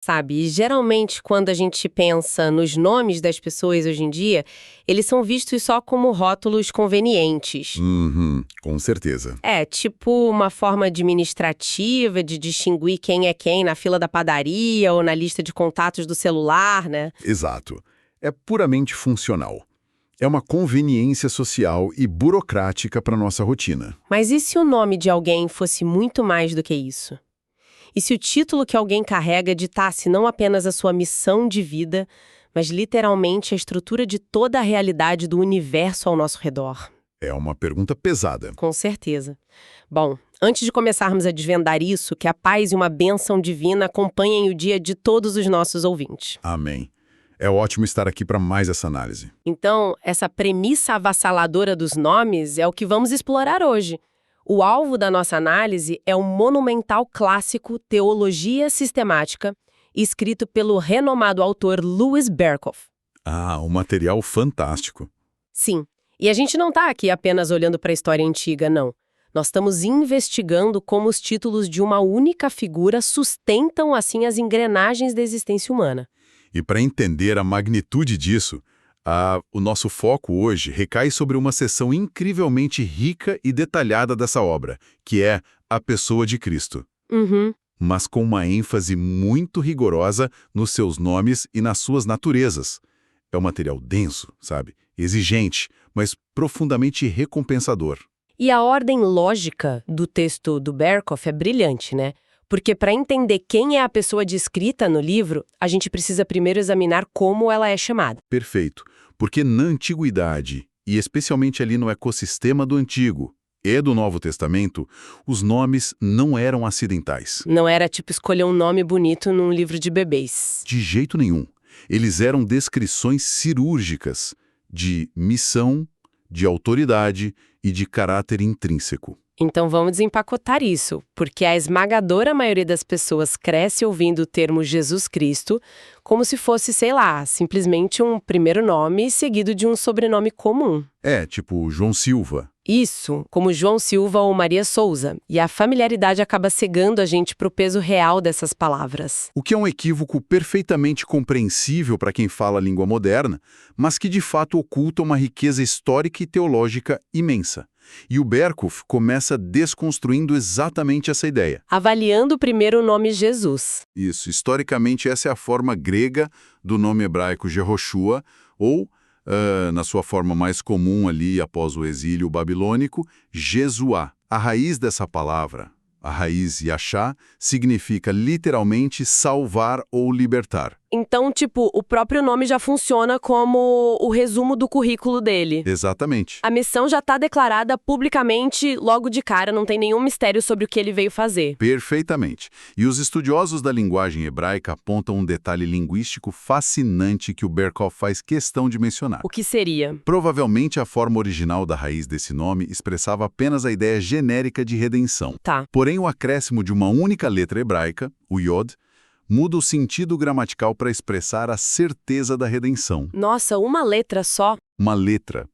sabe? E geralmente, quando a gente pensa nos nomes das pessoas hoje em dia, eles são vistos só como rótulos convenientes. Com certeza. É, tipo uma forma administrativa de distinguir quem é quem na fila da padaria ou na lista de contatos do celular, né? Exato. É puramente funcional. É uma conveniência social e burocrática para nossa rotina. Mas e se o nome de alguém fosse muito mais do que isso? E se o título que alguém carrega ditasse não apenas a sua missão de vida, mas literalmente a estrutura de toda a realidade do universo ao nosso redor? É uma pergunta pesada. Com certeza. Bom, antes de começarmos a desvendar isso, que a paz e uma bênção divina acompanhem o dia de todos os nossos ouvintes. Amém. É ótimo estar aqui para mais essa análise. Então, essa premissa avassaladora dos nomes é o que vamos explorar hoje. O alvo da nossa análise é o monumental clássico Teologia Sistemática, escrito pelo renomado autor Louis Berkhof. Um material fantástico. Sim, e a gente não está aqui apenas olhando para a história antiga, não. Nós estamos investigando como os títulos de uma única figura sustentam, assim, as engrenagens da existência humana. E para entender a magnitude disso, o nosso foco hoje recai sobre uma seção incrivelmente rica e detalhada dessa obra, que é a pessoa de Cristo. Mas com uma ênfase muito rigorosa nos seus nomes e nas suas naturezas. É um material denso, sabe? Exigente, mas profundamente recompensador. E a ordem lógica do texto do Berkhof é brilhante, né? Porque para entender quem é a pessoa descrita no livro, a gente precisa primeiro examinar como ela é chamada. Perfeito. Porque na Antiguidade, e especialmente ali no ecossistema do Antigo e do Novo Testamento, os nomes não eram acidentais. Não era tipo escolher um nome bonito num livro de bebês. De jeito nenhum. Eles eram descrições cirúrgicas de missão, de autoridade e de caráter intrínseco. Então vamos desempacotar isso, porque a esmagadora maioria das pessoas cresce ouvindo o termo Jesus Cristo como se fosse, sei lá, simplesmente um primeiro nome seguido de um sobrenome comum. É, tipo João Silva. Isso, como João Silva ou Maria Souza, e a familiaridade acaba cegando a gente para o peso real dessas palavras. O que é um equívoco perfeitamente compreensível para quem fala a língua moderna, mas que de fato oculta uma riqueza histórica e teológica imensa. E o Berkhof começa desconstruindo exatamente essa ideia. Avaliando primeiro o nome Jesus. Isso, historicamente essa é a forma grega do nome hebraico Jehoshua, ou, na sua forma mais comum ali após o exílio babilônico, Jesuá. A raiz dessa palavra, a raiz Yashá, significa literalmente salvar ou libertar. Então, tipo, o próprio nome já funciona como o resumo do currículo dele. Exatamente. A missão já está declarada publicamente logo de cara, não tem nenhum mistério sobre o que ele veio fazer. Perfeitamente. E os estudiosos da linguagem hebraica apontam um detalhe linguístico fascinante que o Berkhof faz questão de mencionar. O que seria? Provavelmente a forma original da raiz desse nome expressava apenas a ideia genérica de redenção. Tá. Porém, o acréscimo de uma única letra hebraica, o Yod, muda o sentido gramatical para expressar a certeza da redenção. Nossa, uma letra só? Uma letra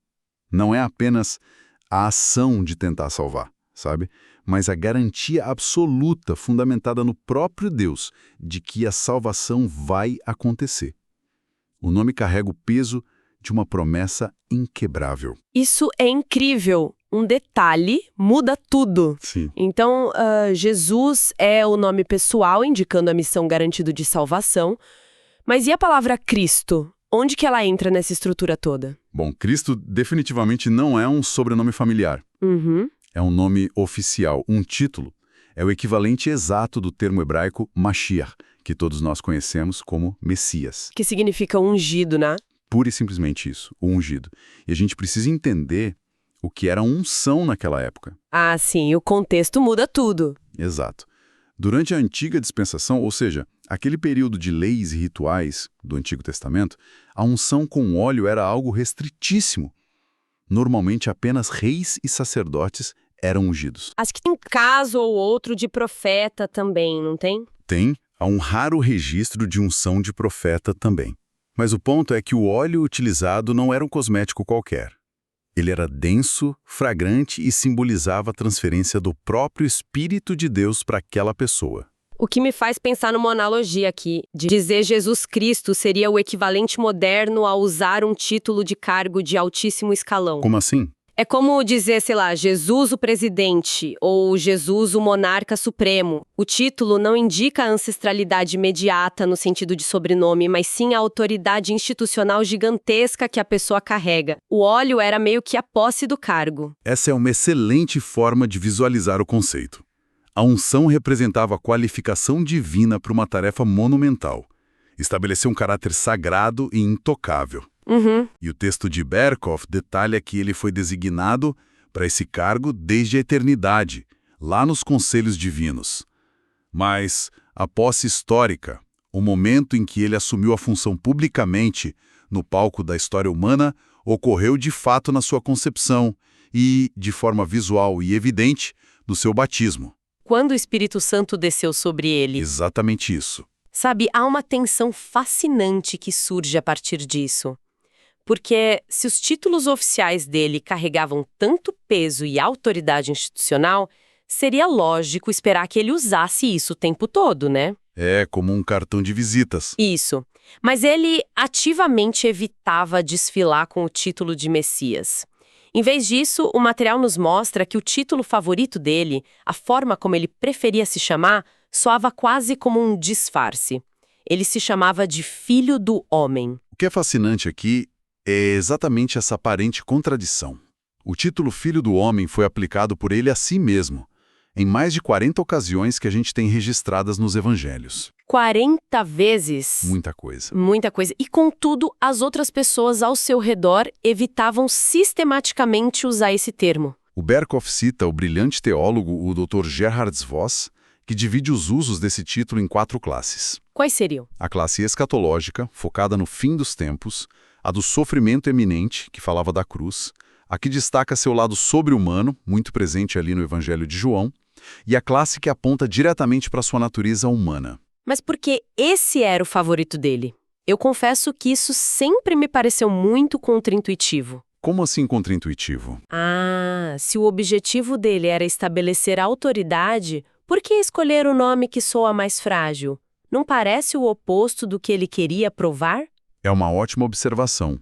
não é apenas a ação de tentar salvar, sabe? Mas a garantia absoluta, fundamentada no próprio Deus, de que a salvação vai acontecer. O nome carrega o peso de uma promessa inquebrável. Isso é incrível. Um detalhe muda tudo. Sim. Então, Jesus é o nome pessoal, indicando a missão garantida de salvação. Mas e a palavra Cristo? Onde que ela entra nessa estrutura toda? Bom, Cristo definitivamente não é um sobrenome familiar. É um nome oficial, um título. É o equivalente exato do termo hebraico Mashiach, que todos nós conhecemos como Messias. Que significa ungido, né? Pura e simplesmente isso, o ungido. E a gente precisa entender o que era unção naquela época. Ah, sim, o contexto muda tudo. Exato. Durante a antiga dispensação, ou seja, aquele período de leis e rituais do Antigo Testamento, a unção com óleo era algo restritíssimo. Normalmente apenas reis e sacerdotes eram ungidos. Acho que tem um caso ou outro de profeta também, não tem? Tem, há um raro registro de unção de profeta também. Mas o ponto é que o óleo utilizado não era um cosmético qualquer. Ele era denso, fragrante e simbolizava a transferência do próprio Espírito de Deus para aquela pessoa. O que me faz pensar numa analogia aqui, de dizer Jesus Cristo seria o equivalente moderno a usar um título de cargo de altíssimo escalão. Como assim? É como dizer, sei lá, Jesus o presidente ou Jesus o monarca supremo. O título não indica a ancestralidade imediata no sentido de sobrenome, mas sim a autoridade institucional gigantesca que a pessoa carrega. O óleo era meio que a posse do cargo. Essa é uma excelente forma de visualizar o conceito. A unção representava a qualificação divina para uma tarefa monumental. Estabelecer um caráter sagrado e intocável. E o texto de Berkhof detalha que ele foi designado para esse cargo desde a eternidade, lá nos conselhos divinos. Mas a posse histórica, o momento em que ele assumiu a função publicamente no palco da história humana, ocorreu de fato na sua concepção e, de forma visual e evidente, no seu batismo. Quando o Espírito Santo desceu sobre ele. Exatamente isso. Sabe, há uma tensão fascinante que surge a partir disso. Porque se os títulos oficiais dele carregavam tanto peso e autoridade institucional, seria lógico esperar que ele usasse isso o tempo todo, né? É como um cartão de visitas. Isso. Mas ele ativamente evitava desfilar com o título de Messias. Em vez disso, o material nos mostra que o título favorito dele, a forma como ele preferia se chamar, soava quase como um disfarce. Ele se chamava de Filho do Homem. O que é fascinante aqui é exatamente essa aparente contradição. O título Filho do Homem foi aplicado por ele a si mesmo, em mais de 40 ocasiões que a gente tem registradas nos evangelhos. 40 vezes? Muita coisa. Muita coisa. E, contudo, as outras pessoas ao seu redor evitavam sistematicamente usar esse termo. O Berkhof cita o brilhante teólogo, o Dr. Gerhard Voss, que divide os usos desse título em 4 classes. Quais seriam? A classe escatológica, focada no fim dos tempos, a do sofrimento eminente, que falava da cruz, a que destaca seu lado sobre-humano, muito presente ali no Evangelho de João, e a classe que aponta diretamente para sua natureza humana. Mas por que esse era o favorito dele? Eu confesso que isso sempre me pareceu muito contraintuitivo. Como assim contraintuitivo? Se o objetivo dele era estabelecer autoridade, por que escolher o nome que soa mais frágil? Não parece o oposto do que ele queria provar? É uma ótima observação.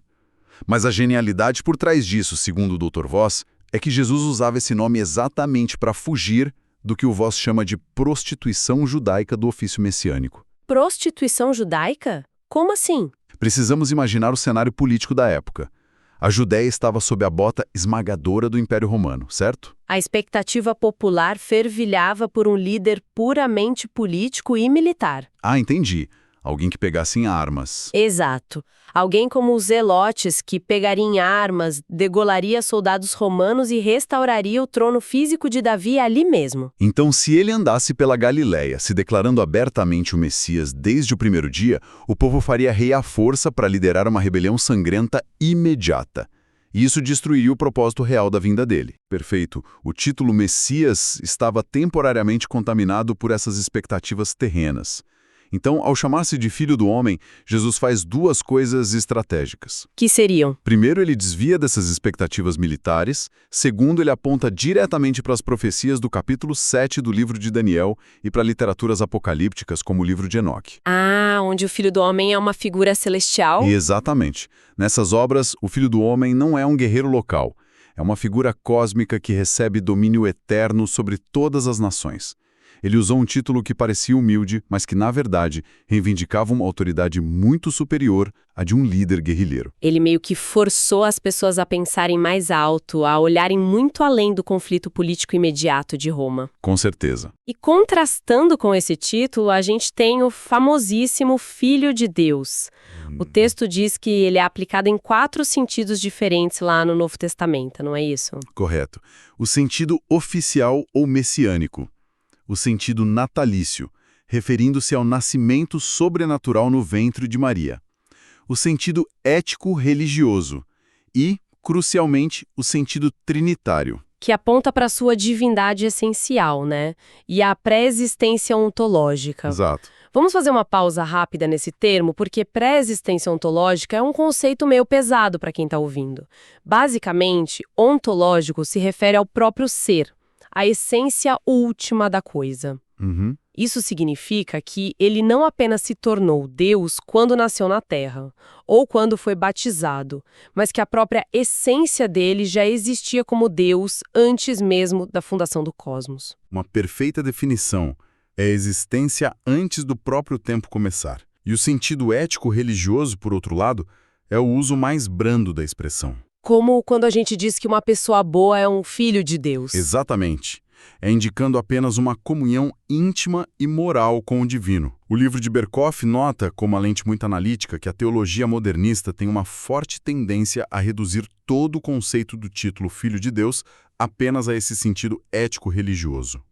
Mas a genialidade por trás disso, segundo o Dr. Voss, é que Jesus usava esse nome exatamente para fugir do que o Voss chama de prostituição judaica do ofício messiânico. Prostituição judaica? Como assim? Precisamos imaginar o cenário político da época. A Judéia estava sob a bota esmagadora do Império Romano, certo? A expectativa popular fervilhava por um líder puramente político e militar. Entendi. Alguém que pegasse em armas. Exato. Alguém como os zelotes, que pegaria em armas, degolaria soldados romanos e restauraria o trono físico de Davi ali mesmo. Então, se ele andasse pela Galileia, se declarando abertamente o Messias desde o primeiro dia, o povo faria rei à força para liderar uma rebelião sangrenta imediata. E isso destruiria o propósito real da vinda dele. Perfeito. O título Messias estava temporariamente contaminado por essas expectativas terrenas. Então, ao chamar-se de Filho do Homem, Jesus faz 2 coisas estratégicas. Que seriam? Primeiro, ele desvia dessas expectativas militares. Segundo, ele aponta diretamente para as profecias do capítulo 7 do livro de Daniel e para literaturas apocalípticas, como o livro de Enoque. Onde o Filho do Homem é uma figura celestial? Exatamente. Nessas obras, o Filho do Homem não é um guerreiro local. É uma figura cósmica que recebe domínio eterno sobre todas as nações. Ele usou um título que parecia humilde, mas que, na verdade, reivindicava uma autoridade muito superior à de um líder guerrilheiro. Ele meio que forçou as pessoas a pensarem mais alto, a olharem muito além do conflito político imediato de Roma. Com certeza. E contrastando com esse título, a gente tem o famosíssimo Filho de Deus. O texto diz que ele é aplicado em 4 sentidos diferentes lá no Novo Testamento, não é isso? Correto. O sentido oficial ou messiânico. O sentido natalício, referindo-se ao nascimento sobrenatural no ventre de Maria. O sentido ético-religioso e, crucialmente, o sentido trinitário. Que aponta para a sua divindade essencial, né? E a pré-existência ontológica. Exato. Vamos fazer uma pausa rápida nesse termo, porque pré-existência ontológica é um conceito meio pesado para quem está ouvindo. Basicamente, ontológico se refere ao próprio ser, a essência última da coisa. Isso significa que ele não apenas se tornou Deus quando nasceu na Terra, ou quando foi batizado, mas que a própria essência dele já existia como Deus antes mesmo da fundação do cosmos. Uma perfeita definição é a existência antes do próprio tempo começar. E o sentido ético-religioso, por outro lado, é o uso mais brando da expressão. Como quando a gente diz que uma pessoa boa é um filho de Deus. Exatamente. É indicando apenas uma comunhão íntima e moral com o divino. O livro de Berkhof nota, com uma lente muito analítica, que a teologia modernista tem uma forte tendência a reduzir todo o conceito do título Filho de Deus apenas a esse sentido ético-religioso.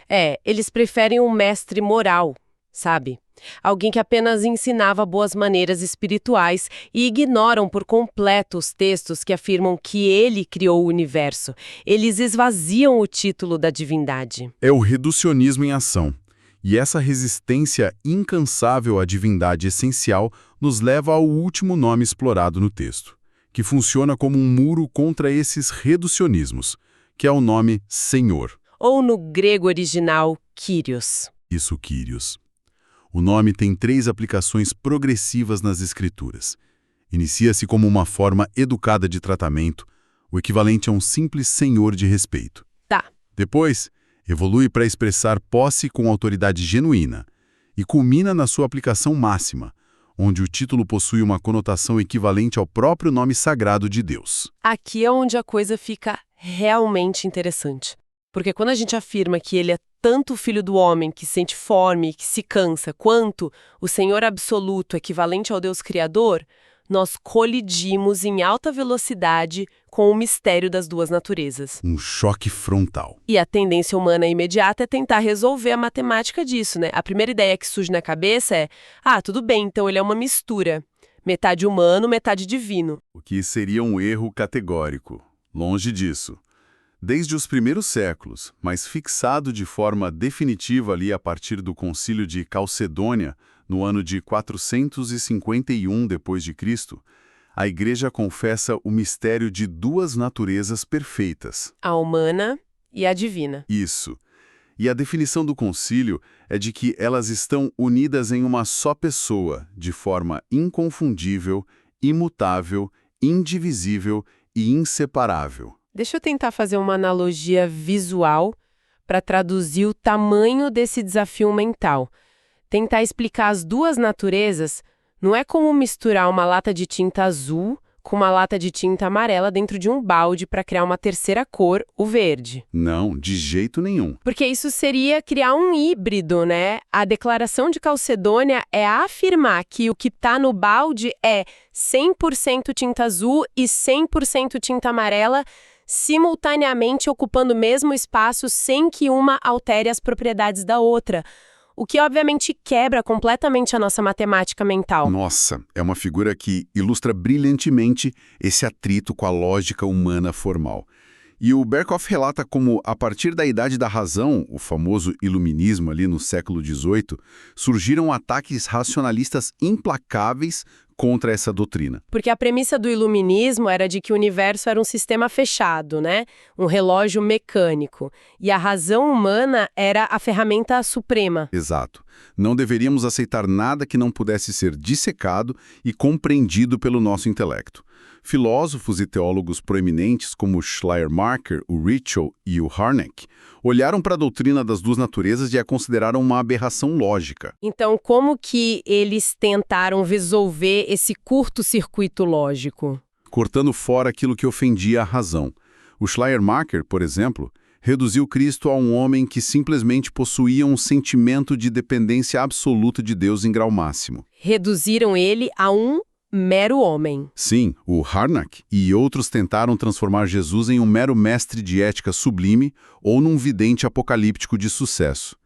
Eles preferem um mestre moral, sabe? Alguém que apenas ensinava boas maneiras espirituais e ignoram por completo os textos que afirmam que ele criou o universo. Eles esvaziam o título da divindade. É o reducionismo em ação. E essa resistência incansável à divindade essencial nos leva ao último nome explorado no texto, que funciona como um muro contra esses reducionismos, que é o nome Senhor. Ou no grego original, Kyrios. Isso, Kyrios. O nome tem 3 aplicações progressivas nas Escrituras. Inicia-se como uma forma educada de tratamento, o equivalente a um simples senhor de respeito. Tá. Depois, evolui para expressar posse com autoridade genuína e culmina na sua aplicação máxima, onde o título possui uma conotação equivalente ao próprio nome sagrado de Deus. Aqui é onde a coisa fica realmente interessante. Porque quando a gente afirma que ele é tanto o filho do homem que sente fome, que se cansa, quanto o Senhor absoluto equivalente ao Deus Criador, nós colidimos em alta velocidade com o mistério das duas naturezas. Um choque frontal. E a tendência humana imediata é tentar resolver a matemática disso, né? A primeira ideia que surge na cabeça é, tudo bem, então ele é uma mistura. Metade humano, metade divino. O que seria um erro categórico. Longe disso. Desde os primeiros séculos, mas fixado de forma definitiva ali a partir do Concílio de Calcedônia, no ano de 451 d.C., a Igreja confessa o mistério de 2 naturezas perfeitas. A humana e a divina. Isso. E a definição do concílio é de que elas estão unidas em uma só pessoa, de forma inconfundível, imutável, indivisível e inseparável. Deixa eu tentar fazer uma analogia visual para traduzir o tamanho desse desafio mental. Tentar explicar as duas naturezas não é como misturar uma lata de tinta azul com uma lata de tinta amarela dentro de um balde para criar uma terceira cor, o verde. Não, de jeito nenhum. Porque isso seria criar um híbrido, né? A declaração de Calcedônia é afirmar que o que está no balde é 100% tinta azul e 100% tinta amarela, simultaneamente ocupando o mesmo espaço sem que uma altere as propriedades da outra. O que, obviamente, quebra completamente a nossa matemática mental. Nossa, é uma figura que ilustra brilhantemente esse atrito com a lógica humana formal. E o Berkhof relata como, a partir da Idade da Razão, o famoso iluminismo ali no século XVIII, surgiram ataques racionalistas implacáveis contra essa doutrina. Porque a premissa do iluminismo era de que o universo era um sistema fechado, né? Um relógio mecânico. E a razão humana era a ferramenta suprema. Exato. Não deveríamos aceitar nada que não pudesse ser dissecado e compreendido pelo nosso intelecto. Filósofos e teólogos proeminentes como Schleiermacher, o Ritschl e o Harnack olharam para a doutrina das duas naturezas e a consideraram uma aberração lógica. Então, como que eles tentaram resolver esse curto-circuito lógico? Cortando fora aquilo que ofendia a razão. O Schleiermacher, por exemplo, reduziu Cristo a um homem que simplesmente possuía um sentimento de dependência absoluta de Deus em grau máximo. Reduziram ele a um mero homem. Sim, o Harnack e outros tentaram transformar Jesus em um mero mestre de ética sublime ou num vidente apocalíptico de sucesso.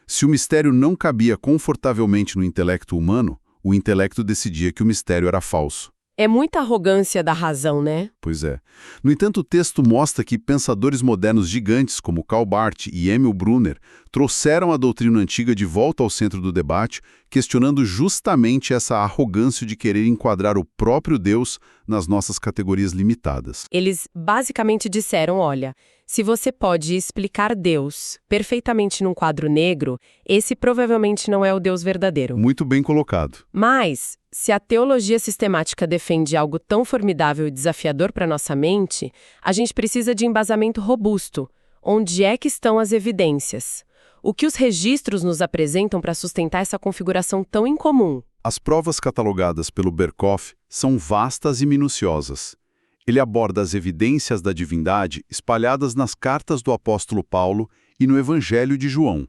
Se o mistério não cabia confortavelmente no intelecto humano, o intelecto decidia que o mistério era falso. É muita arrogância da razão, né? Pois é. No entanto, o texto mostra que pensadores modernos gigantes como Karl Barth e Emil Brunner Trouxeram a doutrina antiga de volta ao centro do debate, questionando justamente essa arrogância de querer enquadrar o próprio Deus nas nossas categorias limitadas. Eles basicamente disseram, olha, se você pode explicar Deus perfeitamente num quadro negro, esse provavelmente não é o Deus verdadeiro. Muito bem colocado. Mas, se a teologia sistemática defende algo tão formidável e desafiador para nossa mente, a gente precisa de embasamento robusto. Onde é que estão as evidências? O que os registros nos apresentam para sustentar essa configuração tão incomum? As provas catalogadas pelo Berkhof são vastas e minuciosas. Ele aborda as evidências da divindade espalhadas nas cartas do apóstolo Paulo e no Evangelho de João.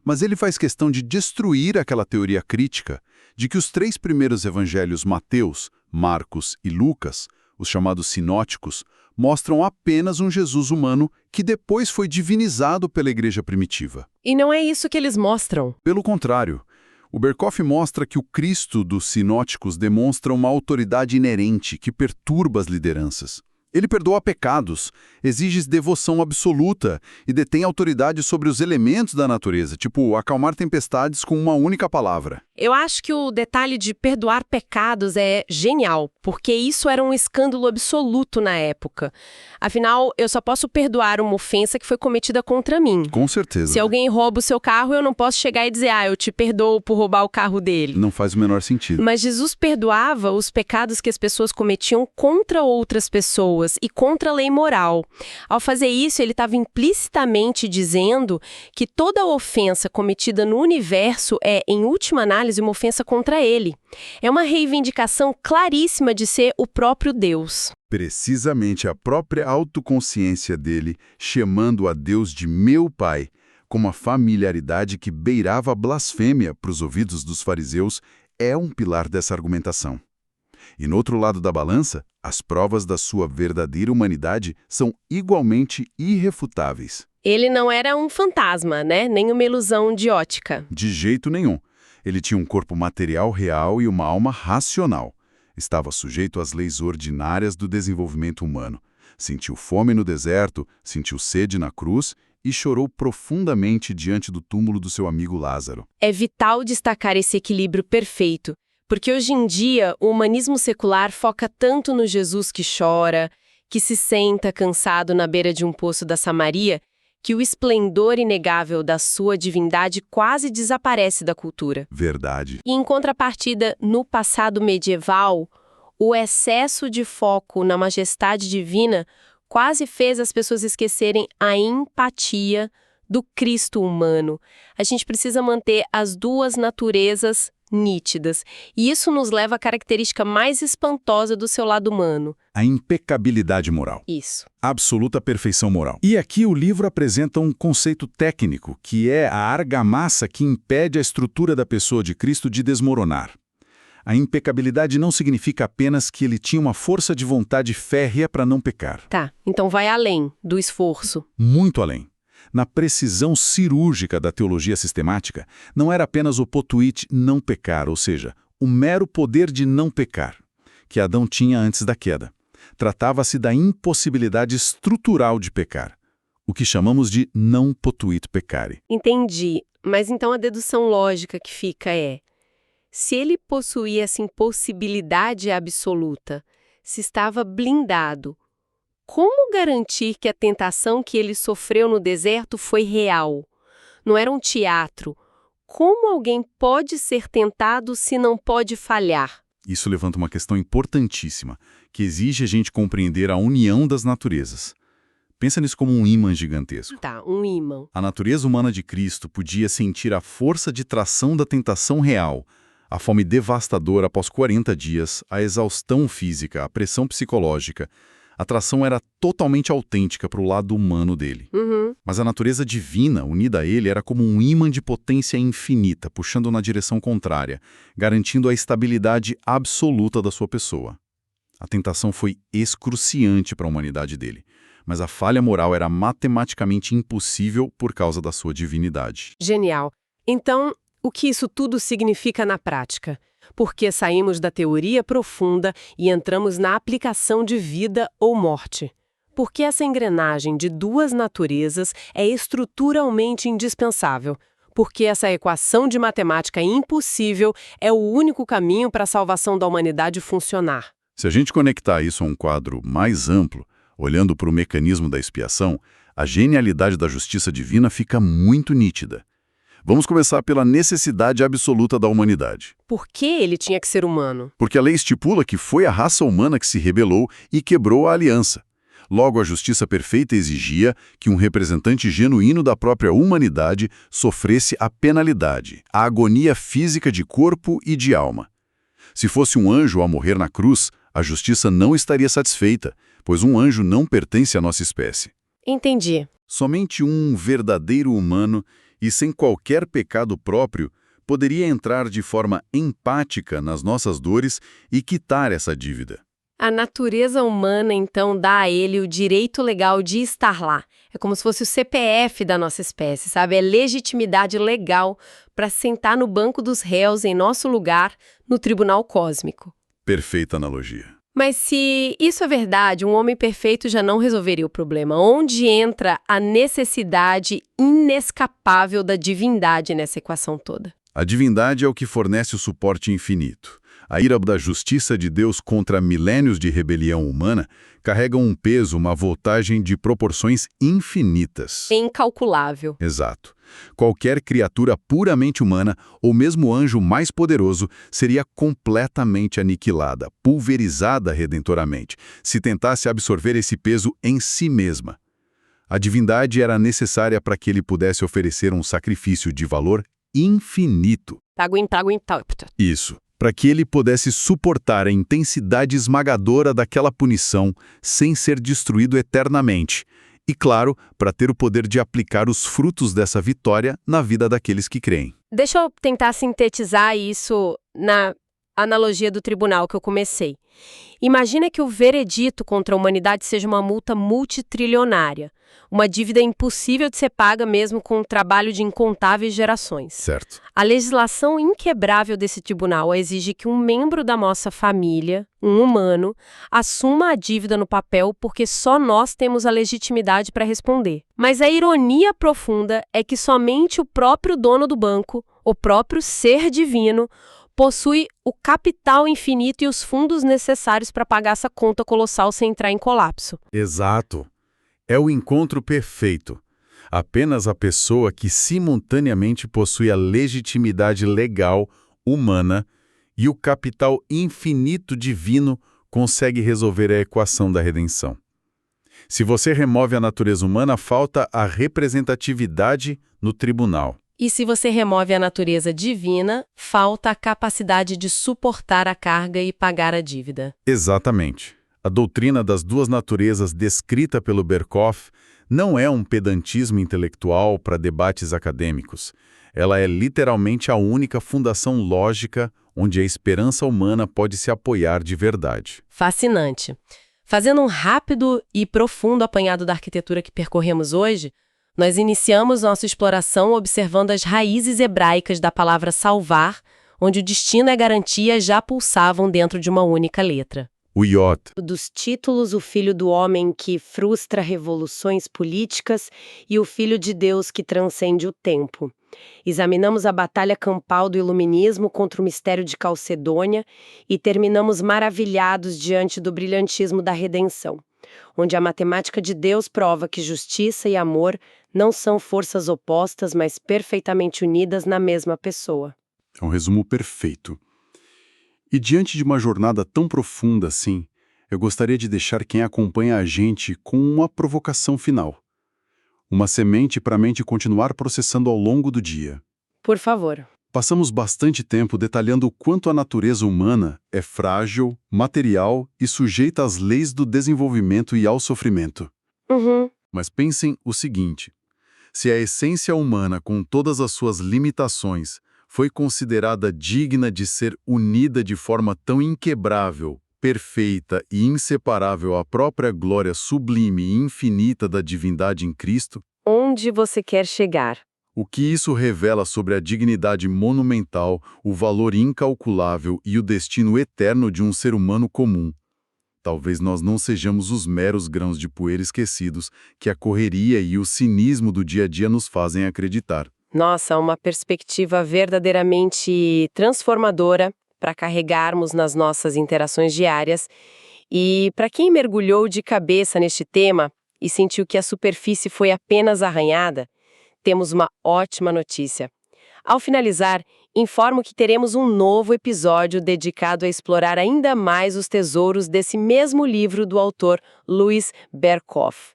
Mas ele faz questão de destruir aquela teoria crítica de que os 3 primeiros evangelhos, Mateus, Marcos e Lucas, os chamados sinóticos, mostram apenas um Jesus humano que depois foi divinizado pela igreja primitiva. E não é isso que eles mostram. Pelo contrário, o Berkhof mostra que o Cristo dos sinóticos demonstra uma autoridade inerente que perturba as lideranças. Ele perdoa pecados, exige devoção absoluta e detém autoridade sobre os elementos da natureza, tipo acalmar tempestades com uma única palavra. Eu acho que o detalhe de perdoar pecados é genial, porque isso era um escândalo absoluto na época. Afinal, eu só posso perdoar uma ofensa que foi cometida contra mim. Com certeza. Se alguém rouba o seu carro, eu não posso chegar e dizer, eu te perdoo por roubar o carro dele. Não faz o menor sentido. Mas Jesus perdoava os pecados que as pessoas cometiam contra outras pessoas e contra a lei moral. Ao fazer isso, ele estava implicitamente dizendo que toda ofensa cometida no universo é, em última análise, uma ofensa contra ele. É uma reivindicação claríssima de ser o próprio Deus. Precisamente a própria autoconsciência dele, chamando a Deus de meu pai, com uma familiaridade que beirava a blasfêmia para os ouvidos dos fariseus, é um pilar dessa argumentação. E no outro lado da balança, as provas da sua verdadeira humanidade são igualmente irrefutáveis. Ele não era um fantasma, né? Nem uma ilusão de ótica. De jeito nenhum. Ele tinha um corpo material real e uma alma racional. Estava sujeito às leis ordinárias do desenvolvimento humano. Sentiu fome no deserto, sentiu sede na cruz e chorou profundamente diante do túmulo do seu amigo Lázaro. É vital destacar esse equilíbrio perfeito. Porque hoje em dia, o humanismo secular foca tanto no Jesus que chora, que se senta cansado na beira de um poço da Samaria, que o esplendor inegável da sua divindade quase desaparece da cultura. Verdade. E em contrapartida, no passado medieval, o excesso de foco na majestade divina quase fez as pessoas esquecerem a empatia do Cristo humano. A gente precisa manter as duas naturezas nítidas. E isso nos leva à característica mais espantosa do seu lado humano. A impecabilidade moral. Isso. Absoluta perfeição moral. E aqui o livro apresenta um conceito técnico, que é a argamassa que impede a estrutura da pessoa de Cristo de desmoronar. A impecabilidade não significa apenas que ele tinha uma força de vontade férrea para não pecar. Tá, então vai além do esforço. Muito além. Na precisão cirúrgica da teologia sistemática, não era apenas o potuit não pecar, ou seja, o mero poder de não pecar, que Adão tinha antes da queda. Tratava-se da impossibilidade estrutural de pecar, o que chamamos de não potuit peccare. Entendi, mas então a dedução lógica que fica é: se ele possuía essa impossibilidade absoluta, se estava blindado, como garantir que a tentação que ele sofreu no deserto foi real? Não era um teatro. Como alguém pode ser tentado se não pode falhar? Isso levanta uma questão importantíssima, que exige a gente compreender a união das naturezas. Pensa nisso como um ímã gigantesco. Tá, um ímã. A natureza humana de Cristo podia sentir a força de tração da tentação real, a fome devastadora após 40 dias, a exaustão física, a pressão psicológica. A atração era totalmente autêntica para o lado humano dele. Mas a natureza divina, unida a ele, era como um ímã de potência infinita, puxando na direção contrária, garantindo a estabilidade absoluta da sua pessoa. A tentação foi excruciante para a humanidade dele, mas a falha moral era matematicamente impossível por causa da sua divinidade. Genial. Então, o que isso tudo significa na prática? Porque saímos da teoria profunda e entramos na aplicação de vida ou morte. Porque essa engrenagem de duas naturezas é estruturalmente indispensável. Porque essa equação de matemática impossível é o único caminho para a salvação da humanidade funcionar. Se a gente conectar isso a um quadro mais amplo, olhando para o mecanismo da expiação, a genialidade da justiça divina fica muito nítida. Vamos começar pela necessidade absoluta da humanidade. Por que ele tinha que ser humano? Porque a lei estipula que foi a raça humana que se rebelou e quebrou a aliança. Logo, a justiça perfeita exigia que um representante genuíno da própria humanidade sofresse a penalidade, a agonia física de corpo e de alma. Se fosse um anjo a morrer na cruz, a justiça não estaria satisfeita, pois um anjo não pertence à nossa espécie. Entendi. Somente um verdadeiro humano e sem qualquer pecado próprio poderia entrar de forma empática nas nossas dores e quitar essa dívida. A natureza humana, então, dá a ele o direito legal de estar lá. É como se fosse o CPF da nossa espécie, sabe? É legitimidade legal para sentar no banco dos réus em nosso lugar no tribunal cósmico. Perfeita analogia. Mas se isso é verdade, um homem perfeito já não resolveria o problema. Onde entra a necessidade inescapável da divindade nessa equação toda? A divindade é o que fornece o suporte infinito. A ira da justiça de Deus contra milênios de rebelião humana carrega um peso, uma voltagem de proporções infinitas. Incalculável. Exato. Qualquer criatura puramente humana, ou mesmo anjo mais poderoso, seria completamente aniquilada, pulverizada redentoramente, se tentasse absorver esse peso em si mesma. A divindade era necessária para que ele pudesse oferecer um sacrifício de valor infinito. Isso. Para que ele pudesse suportar a intensidade esmagadora daquela punição sem ser destruído eternamente. E, claro, para ter o poder de aplicar os frutos dessa vitória na vida daqueles que creem. Deixa eu tentar sintetizar isso na analogia do tribunal que eu comecei. Imagina que o veredito contra a humanidade seja uma multa multitrilionária, uma dívida impossível de ser paga mesmo com o trabalho de incontáveis gerações. Certo. A legislação inquebrável desse tribunal exige que um membro da nossa família, um humano, assuma a dívida no papel porque só nós temos a legitimidade para responder. Mas a ironia profunda é que somente o próprio dono do banco, o próprio ser divino, possui o capital infinito e os fundos necessários para pagar essa conta colossal sem entrar em colapso. Exato. É o encontro perfeito. Apenas a pessoa que simultaneamente possui a legitimidade legal, humana, e o capital infinito divino consegue resolver a equação da redenção. Se você remove a natureza humana, falta a representatividade no tribunal. E se você remove a natureza divina, falta a capacidade de suportar a carga e pagar a dívida. Exatamente. A doutrina das duas naturezas descrita pelo Berkhof não é um pedantismo intelectual para debates acadêmicos. Ela é literalmente a única fundação lógica onde a esperança humana pode se apoiar de verdade. Fascinante. Fazendo um rápido e profundo apanhado da arquitetura que percorremos hoje, nós iniciamos nossa exploração observando as raízes hebraicas da palavra salvar, onde o destino e a garantia já pulsavam dentro de uma única letra. O Iot. Dos títulos, o filho do homem que frustra revoluções políticas e o filho de Deus que transcende o tempo. Examinamos a batalha campal do iluminismo contra o mistério de Calcedônia e terminamos maravilhados diante do brilhantismo da redenção, onde a matemática de Deus prova que justiça e amor não são forças opostas, mas perfeitamente unidas na mesma pessoa. É um resumo perfeito. E diante de uma jornada tão profunda assim, eu gostaria de deixar quem acompanha a gente com uma provocação final. Uma semente para a mente continuar processando ao longo do dia. Por favor. Passamos bastante tempo detalhando o quanto a natureza humana é frágil, material e sujeita às leis do desenvolvimento e ao sofrimento. Mas pensem o seguinte: se a essência humana, com todas as suas limitações, foi considerada digna de ser unida de forma tão inquebrável, perfeita e inseparável à própria glória sublime e infinita da divindade em Cristo, Onde você quer chegar? o que isso revela sobre a dignidade monumental, o valor incalculável e o destino eterno de um ser humano comum? Talvez nós não sejamos os meros grãos de poeira esquecidos que a correria e o cinismo do dia a dia nos fazem acreditar. Nossa, uma perspectiva verdadeiramente transformadora para carregarmos nas nossas interações diárias. E para quem mergulhou de cabeça neste tema e sentiu que a superfície foi apenas arranhada, temos uma ótima notícia. Ao finalizar, informo que teremos um novo episódio dedicado a explorar ainda mais os tesouros desse mesmo livro do autor Louis Berkhoff.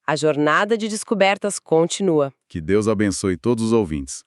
A jornada de descobertas continua. Que Deus abençoe todos os ouvintes.